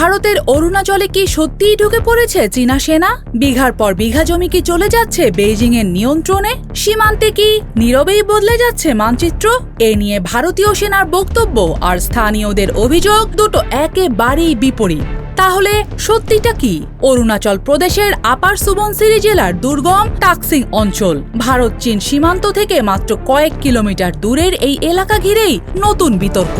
ভারতের অরুণাচলে কি সত্যিই ঢুকে পড়েছে চীনা সেনা? বিঘার পর বিঘা জমি কি চলে যাচ্ছে বেইজিং এর নিয়ন্ত্রণে? সীমান্তে কি নীরবেই বদলে যাচ্ছে মানচিত্র? এ নিয়ে ভারতীয় সেনার বক্তব্য আর স্থানীয়দের অভিযোগ দুটো একেবারেই বিপরীত। তাহলে সত্যিটা কি? অরুণাচল প্রদেশের আপার সুবনসিরি জেলার দুর্গম টাকসিং অঞ্চল, ভারত চীন সীমান্ত থেকে মাত্র কয়েক কিলোমিটার দূরের এই এলাকা ঘিরেই নতুন বিতর্ক।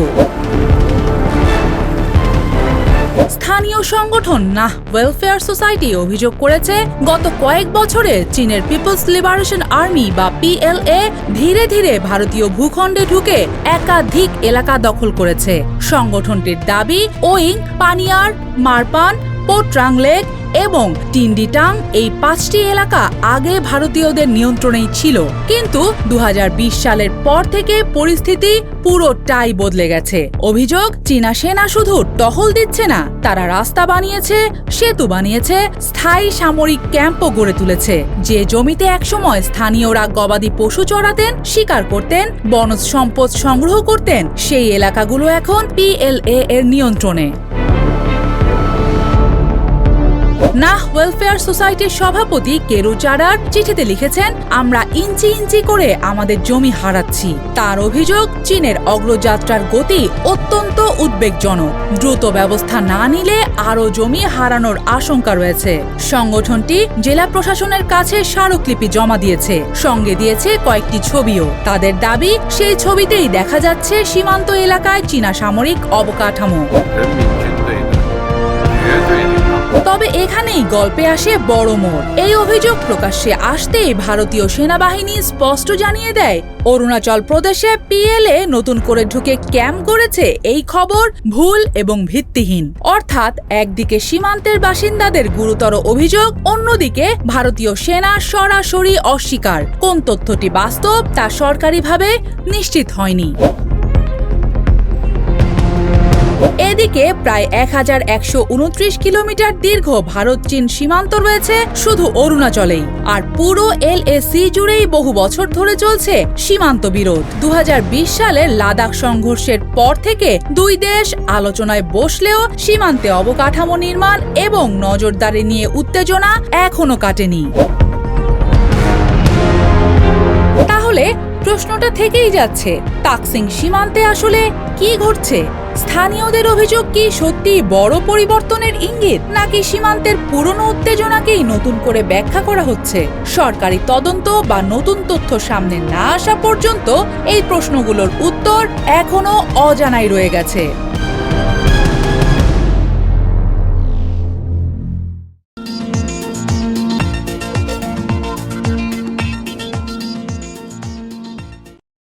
স্থানীয় সংগঠন নাহ ওয়েলফেয়ার সোসাইটি অভিযোগ করেছে, গত কয়েক বছরে চীনের পিপলস লিবারেশন আর্মি বা PLA ধীরে ধীরে ভারতীয় ভূখণ্ডে ঢুকে একাধিক এলাকা দখল করেছে। সংগঠনটির দাবি, ওয়িং, পানিয়ার, মারপান, পোট্রাং লেক এবং টিন্ডিটাং এই 5টি এলাকা আগে ভারতীয়দের নিয়ন্ত্রণেই ছিল, কিন্তু 2020 সালের পর থেকে পরিস্থিতি পুরোটাই বদলে গেছে। অভিযোগ, চীনা সেনা শুধু টহল দিচ্ছে না, তারা রাস্তা বানিয়েছে, সেতু বানিয়েছে, স্থায়ী সামরিক ক্যাম্পও গড়ে তুলেছে। যে জমিতে একসময় স্থানীয়রা গবাদি পশু চড়াতেন, শিকার করতেন, বনজ সম্পদ সংগ্রহ করতেন, সেই এলাকাগুলো এখন PLA এর নিয়ন্ত্রণে। নাহ ওয়েলফেয়ার সোসাইটির সভাপতি কেরু চারার চিঠিতে লিখেছেন, আমরা ইঞ্চি ইঞ্চি করে আমাদের জমি হারাচ্ছি। তার অভিযোগ, চীনের অগ্রযাত্রার গতি অত্যন্ত উদ্বেগজনক। দ্রুত ব্যবস্থা না নিলে আরও জমি হারানোর আশঙ্কা রয়েছে। সংগঠনটি জেলা প্রশাসনের কাছে স্মারকলিপি জমা দিয়েছে, সঙ্গে দিয়েছে কয়েকটি ছবিও। তাদের দাবি, সেই ছবিতেই দেখা যাচ্ছে সীমান্ত এলাকায় চীনা সামরিক অবকাঠামো। তবে এখানেই গল্পে আসে বড় মোড়। এই অভিযোগ প্রকাশ্যে আসতেই ভারতীয় সেনাবাহিনী স্পষ্ট জানিয়ে দেয়, অরুণাচল প্রদেশে PLA নতুন করে ঢুকে ক্যাম্প করেছে। এই খবর ভুল এবং ভিত্তিহীন। অর্থাৎ একদিকে সীমান্তের বাসিন্দাদের গুরুতর অভিযোগ, অন্যদিকে ভারতীয় সেনা সরাসরি অস্বীকার। কোন তথ্যটি বাস্তব তা সরকারিভাবে নিশ্চিত হয়নি। এদিকে প্রায় 1129 কিলোমিটার দীর্ঘ ভারত চীন সীমান্ত রয়েছে শুধু অরুণাচলেই, আর পুরো LAC জুড়েই বহু বছর ধরে চলছে সীমান্ত বিরোধ। 2020 সালের লাদাখ সংঘর্ষের পর থেকে দুই দেশ আলোচনায় বসলেও সীমান্তে অবকাঠামো নির্মাণ এবং নজরদারি নিয়ে উত্তেজনা এখনো কাটেনি। তাহলে প্রশ্নটা থেকেই যাচ্ছে, টাকসিং সীমান্তে আসলে কি ঘটছে? স্থানীয়দের অভিযোগ কি সত্যি বড় পরিবর্তনের ইঙ্গিত, নাকি সীমান্তের পুরনো উত্তেজনাকেই নতুন করে ব্যাখ্যা করা হচ্ছে? সরকারি তদন্ত বা নতুন তথ্য সামনে না আসা পর্যন্ত এই প্রশ্নগুলোর উত্তর এখনো অজানাই রয়ে গেছে।